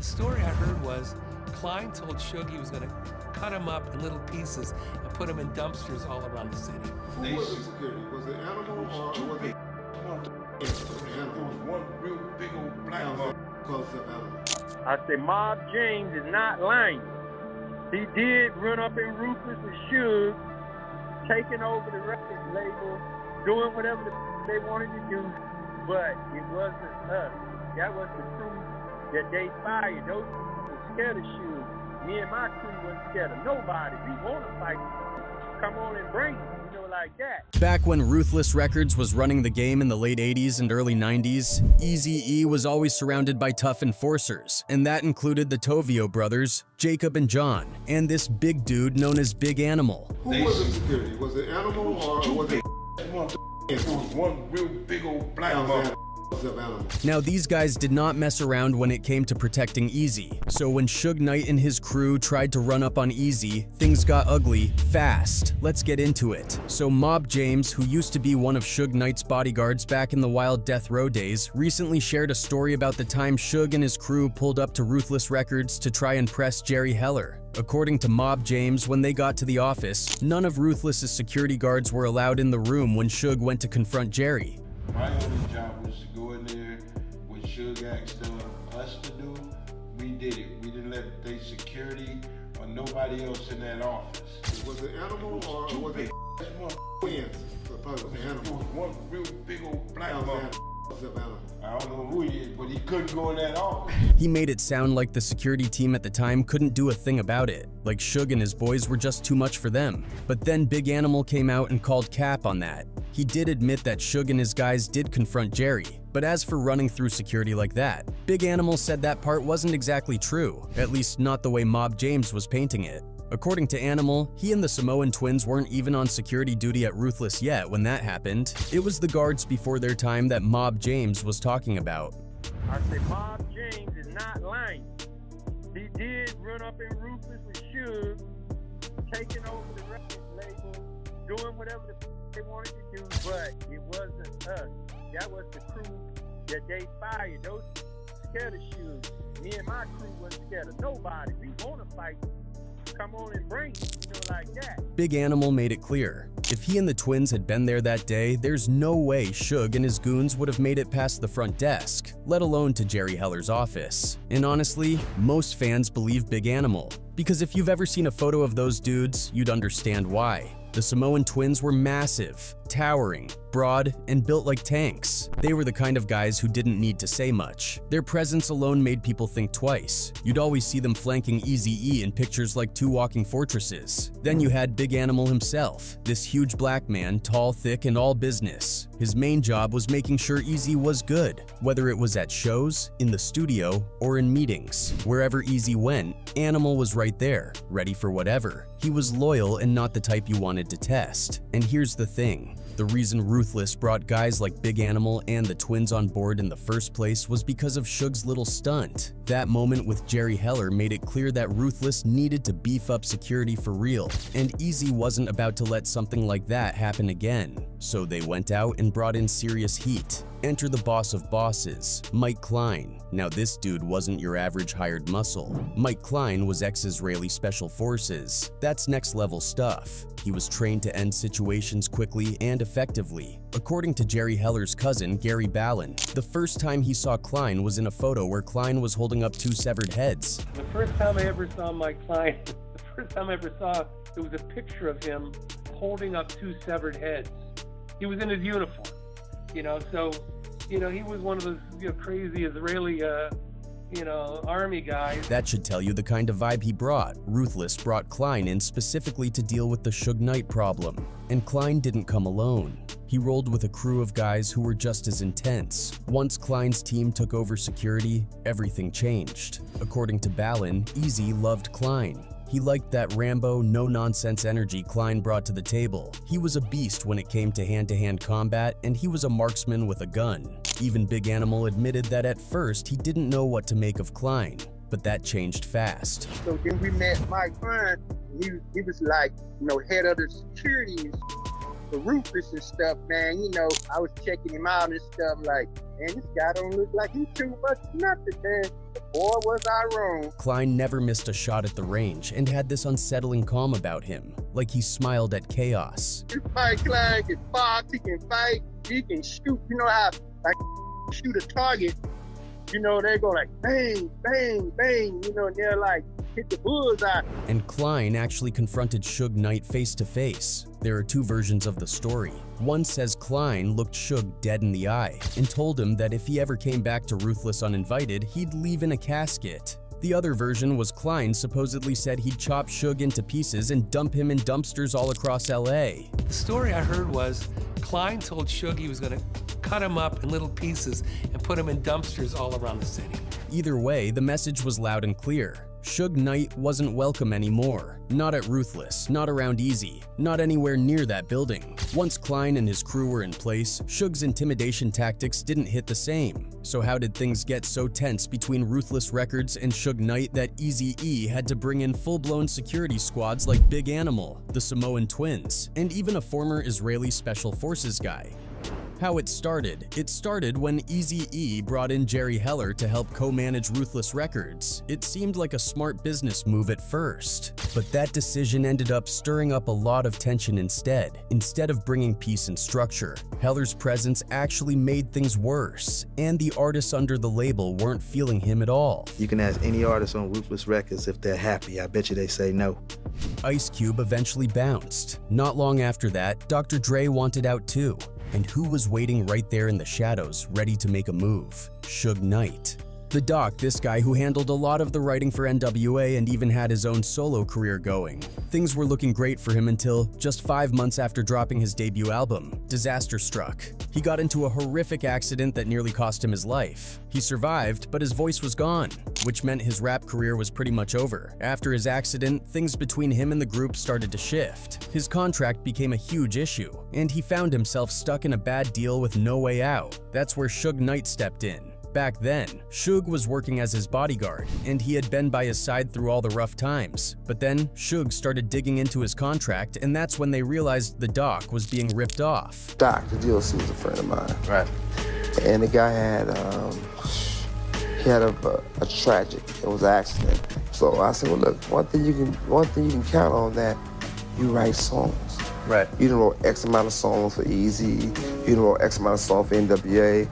The story I heard was Klein told Suge he was going to cut him up in little pieces and put them in dumpsters all around the city. Who was the security? Was it Animal or was it? It was one real big old black man. I said, Mob James is not lying. He did run up in Ruthless with Suge, taking over the record label, doing whatever they wanted to do, but it wasn't us. That was the crew that they fired. Those were scared of Suge. Me and my crew wasn't scared of nobody. We want to fight. Come on and bring it. Like that. Back when Ruthless Records was running the game in the late 80s and early 90s, Eazy-E was always surrounded by tough enforcers, and that included the Tovio brothers, Jacob and John, and this big dude known as Big Animal. Who was the security? Was it Animal or was it? It was one real big old black man. Now these guys did not mess around when it came to protecting Eazy, so when Suge Knight and his crew tried to run up on Eazy, things got ugly fast. Let's get into it. So Mob James, who used to be one of Suge Knight's bodyguards back in the Wild Death Row days, recently shared a story about the time Suge and his crew pulled up to Ruthless Records to try and press Jerry Heller. According to Mob James, when they got to the office, none of Ruthless's security guards were allowed in the room when Suge went to confront Jerry. My only job was to go in there with Suge asked us to do. We did it. We didn't let the security or nobody else in that office. Was it Animal or was it? It was one real big old black man. I don't know who he is, but he couldn't go in that office. He made it sound like the security team at the time couldn't do a thing about it, like Suge and his boys were just too much for them. But then Big Animal came out and called cap on that. He did admit that Suge and his guys did confront Jerry, but as for running through security like that, Big Animal said that part wasn't exactly true, at least not the way Mob James was painting it. According to Animal, he and the Samoan twins weren't even on security duty at Ruthless yet when that happened. It was the guards before their time that Mob James was talking about. I said, Mob James is not lying. He did run up in Ruthless with Suge, taking over the record label, doing whatever they wanted to do, but it wasn't us. That was the crew that they fired. Those scared of Suge. Me and my crew wasn't scared of nobody. We want to fight. Come on and bring it, like that. Big Animal made it clear. If he and the twins had been there that day, there's no way Suge and his goons would have made it past the front desk, let alone to Jerry Heller's office. And honestly, most fans believe Big Animal, because if you've ever seen a photo of those dudes, you'd understand why. The Samoan twins were massive, towering, broad, and built like tanks. They were the kind of guys who didn't need to say much. Their presence alone made people think twice. You'd always see them flanking Eazy-E in pictures like two walking fortresses. Then you had Big Animal himself, this huge black man, tall, thick, and all business. His main job was making sure Eazy was good, whether it was at shows, in the studio, or in meetings. Wherever Eazy went, Animal was right there, ready for whatever. He was loyal and not the type you wanted to test. And here's the thing. The reason Ruthless brought guys like Big Animal and the twins on board in the first place was because of Suge's little stunt. That moment with Jerry Heller made it clear that Ruthless needed to beef up security for real, and Eazy wasn't about to let something like that happen again. So they went out and brought in serious heat. Enter the boss of bosses, Mike Klein. Now this dude wasn't your average hired muscle. Mike Klein was ex-Israeli Special Forces. That's next level stuff. He was trained to end situations quickly and effectively. According to Jerry Heller's cousin, Gary Ballin, the first time he saw Klein was in a photo where Klein was holding up two severed heads. The first time I ever saw Mike Klein, it was a picture of him holding up two severed heads. He was in his uniform, so, he was one of those crazy Israeli, army guys. That should tell you the kind of vibe he brought. Ruthless brought Klein in specifically to deal with the Suge Knight problem. And Klein didn't come alone. He rolled with a crew of guys who were just as intense. Once Klein's team took over security, everything changed. According to Ballin, Eazy loved Klein. He liked that Rambo, no-nonsense energy Klein brought to the table. He was a beast when it came to hand-to-hand combat, and he was a marksman with a gun. Even Big Animal admitted that at first he didn't know what to make of Klein, but that changed fast. So then we met Mike Klein. He was like, head of the security. for Rufus and stuff, man. You know, I was checking him out and stuff like, man, this guy don't look like he too much nothing, man. Boy, was I wrong. Klein never missed a shot at the range and had this unsettling calm about him, like he smiled at chaos. This fight Klein can box, he can fight, he can shoot. You know how, like, shoot a target, you know, they go like bang, bang, bang, you know, and they're like, hit the bullseye. And Klein actually confronted Suge Knight face to face. There are two versions of the story. One says Klein looked Suge dead in the eye and told him that if he ever came back to Ruthless uninvited, he'd leave in a casket. The other version was Klein supposedly said he'd chop Suge into pieces and dump him in dumpsters all across LA. The story I heard was Klein told Suge he was going to cut him up in little pieces and put him in dumpsters all around the city. Either way, the message was loud and clear. Suge Knight wasn't welcome anymore. Not at Ruthless, not around Eazy, not anywhere near that building. Once Klein and his crew were in place, Suge's intimidation tactics didn't hit the same. So how did things get so tense between Ruthless Records and Suge Knight that Eazy-E had to bring in full-blown security squads like Big Animal, the Samoan Twins, and even a former Israeli Special Forces guy? How it started when Eazy-E brought in Jerry Heller to help co-manage Ruthless Records. It seemed like a smart business move at first, but that decision ended up stirring up a lot of tension instead. Instead of bringing peace and structure, Heller's presence actually made things worse, and the artists under the label weren't feeling him at all. You can ask any artist on Ruthless Records if they're happy. I bet you they say no. Ice Cube eventually bounced. Not long after that, Dr. Dre wanted out too. And who was waiting right there in the shadows, ready to make a move? Suge Knight. The Doc, this guy who handled a lot of the writing for NWA and even had his own solo career going. Things were looking great for him until just 5 months after dropping his debut album, disaster struck. He got into a horrific accident that nearly cost him his life. He survived, but his voice was gone, which meant his rap career was pretty much over. After his accident, things between him and the group started to shift. His contract became a huge issue, and he found himself stuck in a bad deal with no way out. That's where Suge Knight stepped in. Back then, Suge was working as his bodyguard, and he had been by his side through all the rough times. But then, Suge started digging into his contract, and that's when they realized the Doc was being ripped off. Doc, the DLC was a friend of mine. Right. And the guy had, he had a tragic, it was an accident. So I said, well, look, one thing you can count on that, you write songs. Right. You don't wrote X amount of songs for Eazy, you don't wrote X amount of songs for NWA.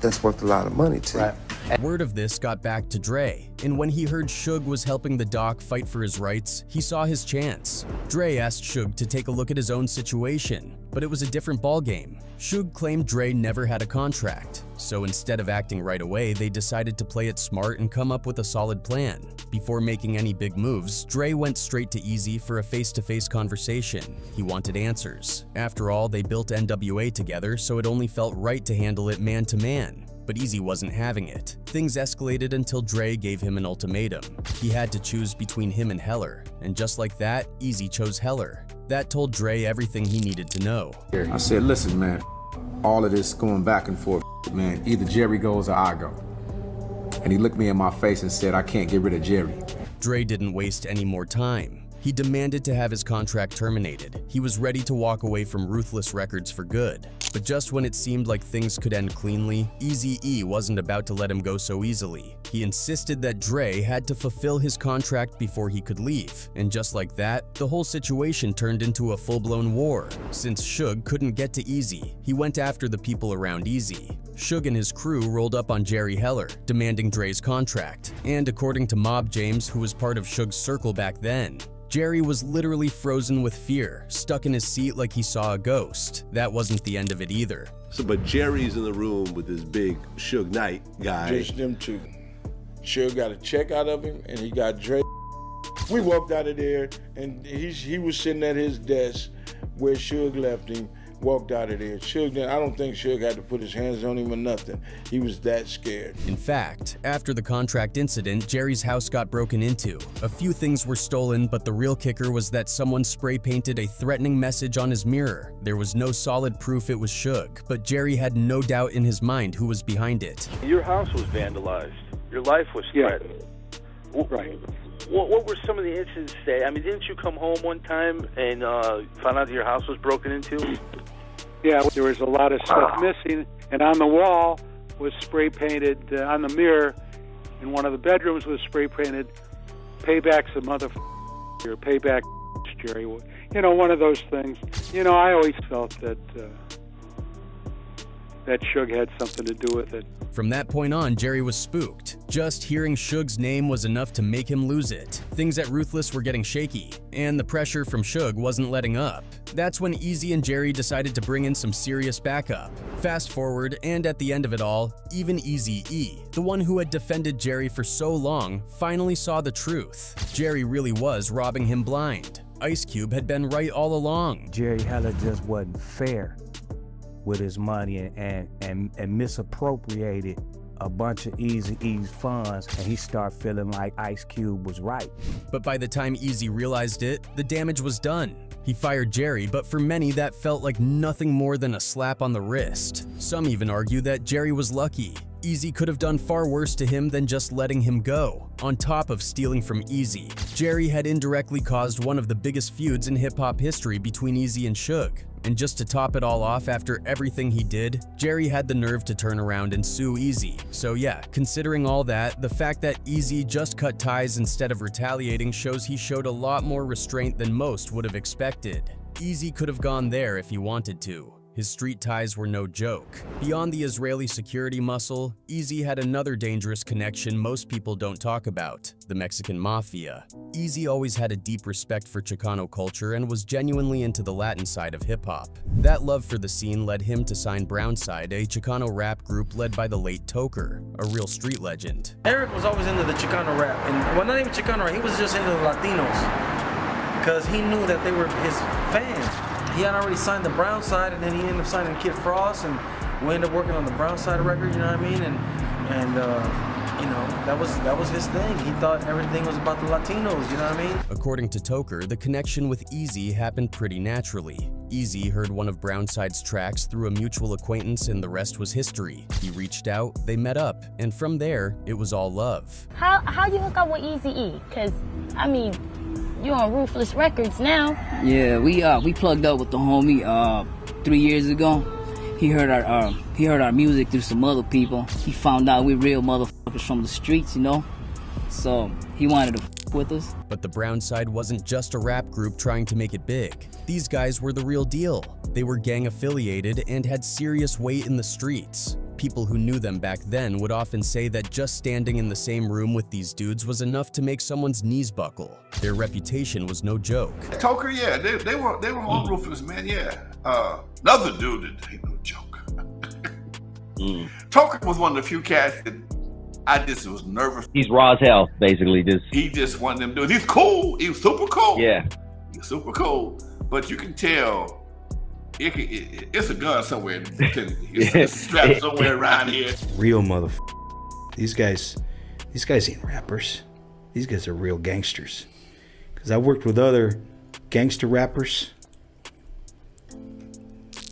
That's worth a lot of money too. Right. Word of this got back to Dre, and when he heard Suge was helping the Doc fight for his rights, he saw his chance. Dre asked Suge to take a look at his own situation, but it was a different ballgame. Suge claimed Dre never had a contract, so instead of acting right away, they decided to play it smart and come up with a solid plan. Before making any big moves, Dre went straight to Eazy for a face-to-face conversation. He wanted answers. After all, they built NWA together, so it only felt right to handle it man-to-man. But Eazy wasn't having it. Things escalated until Dre gave him an ultimatum. He had to choose between him and Heller, and just like that, Eazy chose Heller. That told Dre everything he needed to know. I said, listen, man, all of this going back and forth, man, either Jerry goes or I go. And he looked me in my face and said, I can't get rid of Jerry. Dre didn't waste any more time. He demanded to have his contract terminated. He was ready to walk away from Ruthless Records for good. But just when it seemed like things could end cleanly, Eazy-E wasn't about to let him go so easily. He insisted that Dre had to fulfill his contract before he could leave. And just like that, the whole situation turned into a full-blown war. Since Suge couldn't get to Eazy, he went after the people around Eazy. Suge and his crew rolled up on Jerry Heller, demanding Dre's contract. And according to Mob James, who was part of Suge's circle back then, Jerry was literally frozen with fear, stuck in his seat like he saw a ghost. That wasn't the end of it either. So, but Jerry's in the room with this big Suge Knight guy. Just them two. Suge got a check out of him, and he got Dre. We walked out of there, and he was sitting at his desk where Suge left him. Walked out of there. Suge, I don't think Suge had to put his hands on him or nothing. He was that scared. In fact, after the contract incident, Jerry's house got broken into. A few things were stolen, but the real kicker was that someone spray painted a threatening message on his mirror. There was no solid proof it was Suge, but Jerry had no doubt in his mind who was behind it. Your house was vandalized. Your life was threatened. Right. What were some of the incidents that, I mean, didn't you come home one time and found out that your house was broken into? Yeah, there was a lot of stuff missing, and on the wall was spray painted, on the mirror in one of the bedrooms was spray painted, "Payback's a motherfucker," or "Payback, Jerry." You know, one of those things. You know, I always felt that that Suge had something to do with it. From that point on, Jerry was spooked. Just hearing Suge's name was enough to make him lose it. Things at Ruthless were getting shaky, and the pressure from Suge wasn't letting up. That's when Eazy and Jerry decided to bring in some serious backup. Fast forward, and at the end of it all, even Eazy-E, the one who had defended Jerry for so long, finally saw the truth. Jerry really was robbing him blind. Ice Cube had been right all along. Jerry Heller just wasn't fair with his money and misappropriated a bunch of Eazy-E's funds, and he started feeling like Ice Cube was right. But by the time Eazy realized it, the damage was done. He fired Jerry, but for many that felt like nothing more than a slap on the wrist. Some even argue that Jerry was lucky. Eazy could have done far worse to him than just letting him go. On top of stealing from Eazy, Jerry had indirectly caused one of the biggest feuds in hip-hop history between Eazy and Suge. And just to top it all off, after everything he did, Jerry had the nerve to turn around and sue Eazy. So yeah, considering all that, the fact that Eazy just cut ties instead of retaliating shows he showed a lot more restraint than most would have expected. Eazy could have gone there if he wanted to. His street ties were no joke. Beyond the Israeli security muscle, Eazy had another dangerous connection most people don't talk about: the Mexican Mafia. Eazy always had a deep respect for Chicano culture and was genuinely into the Latin side of hip-hop. That love for the scene led him to sign Brownside, a Chicano rap group led by the late Toker, a real street legend. Eric was always into the Chicano rap, and well, not even Chicano rap, he was just into the Latinos, because he knew that they were his fans. He had already signed the Brownside, and then he ended up signing Kid Frost, and we ended up working on the Brownside record, you know what I mean? And you know, that was his thing. He thought everything was about the Latinos, you know what I mean? According to Toker, the connection with Eazy happened pretty naturally. Eazy heard one of Brownside's tracks through a mutual acquaintance, and the rest was history. He reached out, they met up, and from there, it was all love. How you hook up with Eazy-E? Because, I mean, you're on Ruthless Records now. Yeah, we plugged up with the homie 3 years ago. He heard our music through some other people. He found out we real motherfuckers from the streets, you know. So he wanted to f with us. But the Brownside wasn't just a rap group trying to make it big. These guys were the real deal. They were gang affiliated and had serious weight in the streets. People who knew them back then would often say that just standing in the same room with these dudes was enough to make someone's knees buckle. Their reputation was no joke. Toker, yeah, they were on Ruthless, man, yeah. Another dude that ain't no joke. Toker was one of the few cats that I just was nervous. He's raw as hell, basically. He just one of them dudes. He's cool. He was super cool. Yeah. He's super cool. But you can tell it's a gun somewhere. It's strapped somewhere around here. Real motherfucker. These guys ain't rappers. These guys are real gangsters. Because I worked with other gangster rappers.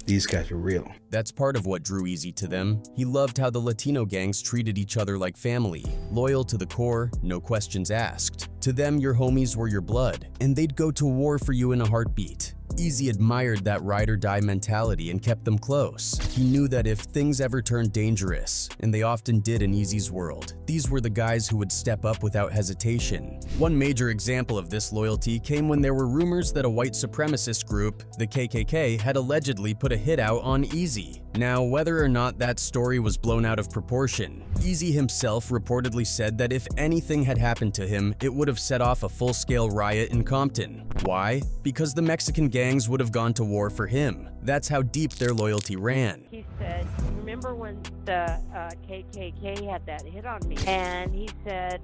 These guys are real. That's part of what drew Eazy to them. He loved how the Latino gangs treated each other like family, loyal to the core, no questions asked. To them, your homies were your blood, and they'd go to war for you in a heartbeat. Eazy admired that ride-or-die mentality and kept them close. He knew that if things ever turned dangerous, and they often did in Eazy's world, these were the guys who would step up without hesitation. One major example of this loyalty came when there were rumors that a white supremacist group, the KKK, had allegedly put a hit out on Eazy. Now, whether or not that story was blown out of proportion, Eazy himself reportedly said that if anything had happened to him, it would have set off a full-scale riot in Compton. Why? Because the Mexican gangs would have gone to war for him. That's how deep their loyalty ran. He said, remember when the KKK had that hit on me? And he said,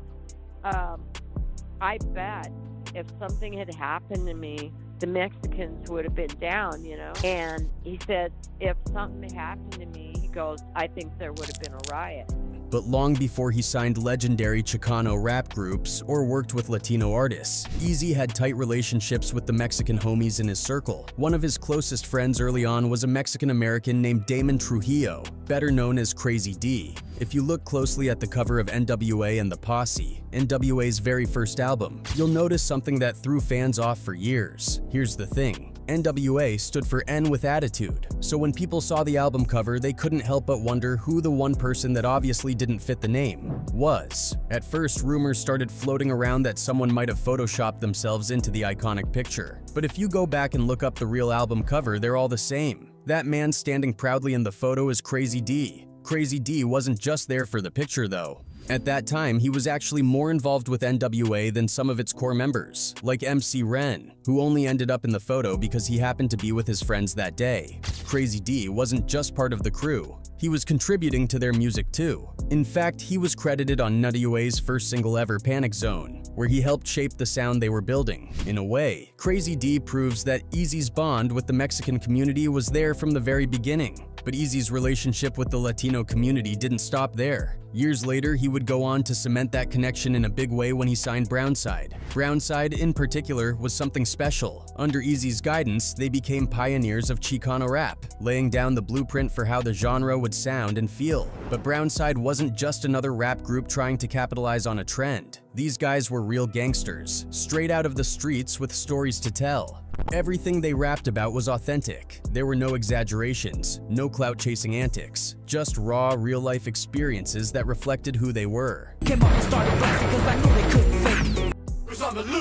I bet if something had happened to me, the Mexicans would have been down, you know? And he said, if something happened to me, he goes, I think there would have been a riot. But long before he signed legendary Chicano rap groups or worked with Latino artists, Eazy had tight relationships with the Mexican homies in his circle. One of his closest friends early on was a Mexican-American named Damon Trujillo, better known as Crazy D. If you look closely at the cover of NWA and the Posse, NWA's very first album, you'll notice something that threw fans off for years. Here's the thing. NWA stood for N with attitude, so when people saw the album cover, they couldn't help but wonder who the one person that obviously didn't fit the name was. At first, rumors started floating around that someone might have photoshopped themselves into the iconic picture. But if you go back and look up the real album cover, they're all the same. That man standing proudly in the photo is Crazy D. Crazy D wasn't just there for the picture though. At that time, he was actually more involved with NWA than some of its core members, like MC Ren, who only ended up in the photo because he happened to be with his friends that day. Crazy D wasn't just part of the crew, he was contributing to their music too. In fact, he was credited on NWA's first single ever, Panic Zone, where he helped shape the sound they were building. In a way, Crazy D proves that Eazy's bond with the Mexican community was there from the very beginning. But Eazy's relationship with the Latino community didn't stop there. Years later, he would go on to cement that connection in a big way when he signed Brownside. Brownside, in particular, was something special. Under Eazy's guidance, they became pioneers of Chicano rap, laying down the blueprint for how the genre would sound and feel. But Brownside wasn't just another rap group trying to capitalize on a trend. These guys were real gangsters, straight out of the streets with stories to tell. Everything they rapped about was authentic. There were no exaggerations, no clout-chasing antics, just raw, real-life experiences that reflected who they were. Came up and started blasting 'cause I knew they couldn't fake it.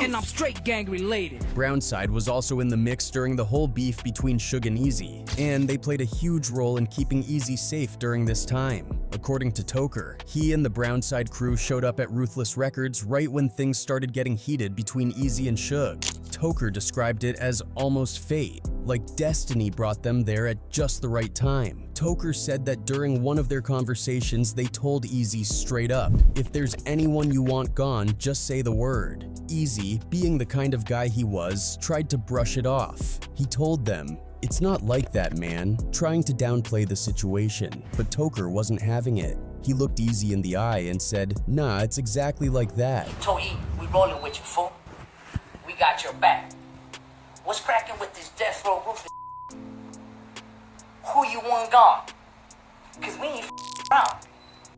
And I'm straight gang related. Brownside was also in the mix during the whole beef between Suge and Eazy, and they played a huge role in keeping Eazy safe during this time. According to Toker, he and the Brownside crew showed up at Ruthless Records right when things started getting heated between Eazy and Suge. Toker described it as almost fate, like destiny brought them there at just the right time. Toker said that during one of their conversations, they told Eazy straight up, "If there's anyone you want gone, just say the word." Eazy, being the kind of guy he was, tried to brush it off. He told them, "It's not like that, man," trying to downplay the situation. But Toker wasn't having it. He looked Eazy in the eye and said, "Nah, it's exactly like that." Told E, we rolling with you, fool. We got your back. What's cracking with this death row ruthless? Who you want gone? Cause we ain't around.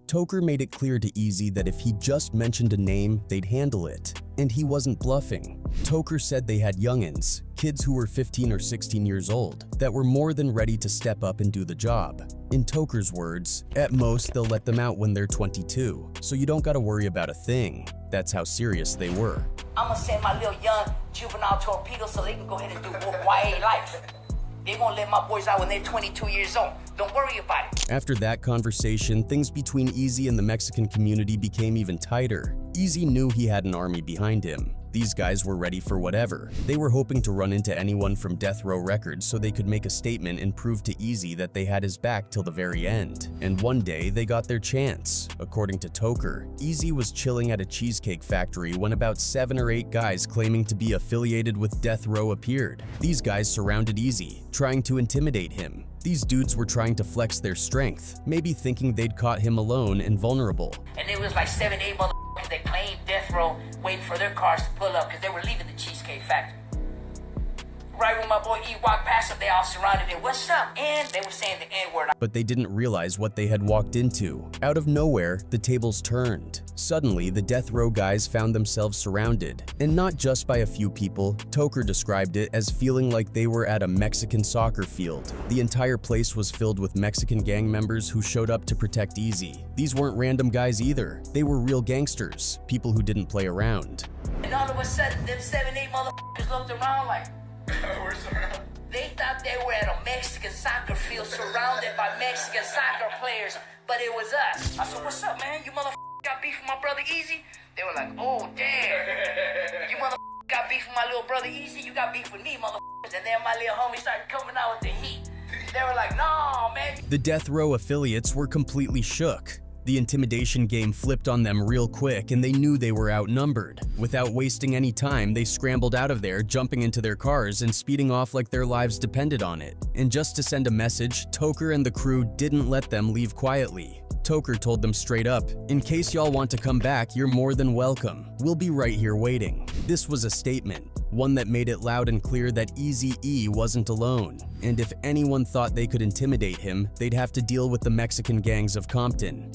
Toker made it clear to Eazy that if he just mentioned a name, they'd handle it. And he wasn't bluffing. Toker said they had youngins, kids who were 15 or 16 years old, that were more than ready to step up and do the job. In Toker's words, at most they'll let them out when they're 22, so you don't gotta worry about a thing. That's how serious they were. I'ma send my little young juvenile torpedoes so they can go ahead and do YA life. They won't let my boys out when they're 22 years old. Don't worry about it. After that conversation, things between Eazy and the Mexican community became even tighter. Eazy knew he had an army behind him. These guys were ready for whatever. They were hoping to run into anyone from Death Row Records so they could make a statement and prove to Eazy that they had his back till the very end. And one day, they got their chance. According to Toker, Eazy was chilling at a cheesecake factory when about 7 or 8 guys claiming to be affiliated with Death Row appeared. These guys surrounded Eazy, trying to intimidate him. These dudes were trying to flex their strength, maybe thinking they'd caught him alone and vulnerable. And there was like 7, 8 motherfuckers that claimed death row waiting for their cars to pull up because they were leaving the Cheesecake Factory. Right when my boy E walked past them, they all surrounded him. What's up? And they were saying the N-word. But they didn't realize what they had walked into. Out of nowhere, the tables turned. Suddenly, the Death Row guys found themselves surrounded. And not just by a few people, Toker described it as feeling like they were at a Mexican soccer field. The entire place was filled with Mexican gang members who showed up to protect Eazy. These weren't random guys either. They were real gangsters, people who didn't play around. And all of a sudden, them 7, 8 motherfuckers looked around like, we're surrounded. They thought they were at a Mexican soccer field surrounded by Mexican soccer players, but it was us. I said, what's up, man? You motherfuckers got beef with my brother Eazy? They were like, oh, damn. You motherfuckers got beef with my little brother Eazy? You got beef with me, motherfuckers. And then my little homie started coming out with the heat. They were like, no, man. The Death Row affiliates were completely shook. The intimidation game flipped on them real quick and they knew they were outnumbered. Without wasting any time, they scrambled out of there, jumping into their cars and speeding off like their lives depended on it. And just to send a message, Toker and the crew didn't let them leave quietly. Toker told them straight up, "In case y'all want to come back, you're more than welcome. We'll be right here waiting." This was a statement, one that made it loud and clear that Eazy-E wasn't alone, and if anyone thought they could intimidate him, they'd have to deal with the Mexican gangs of Compton.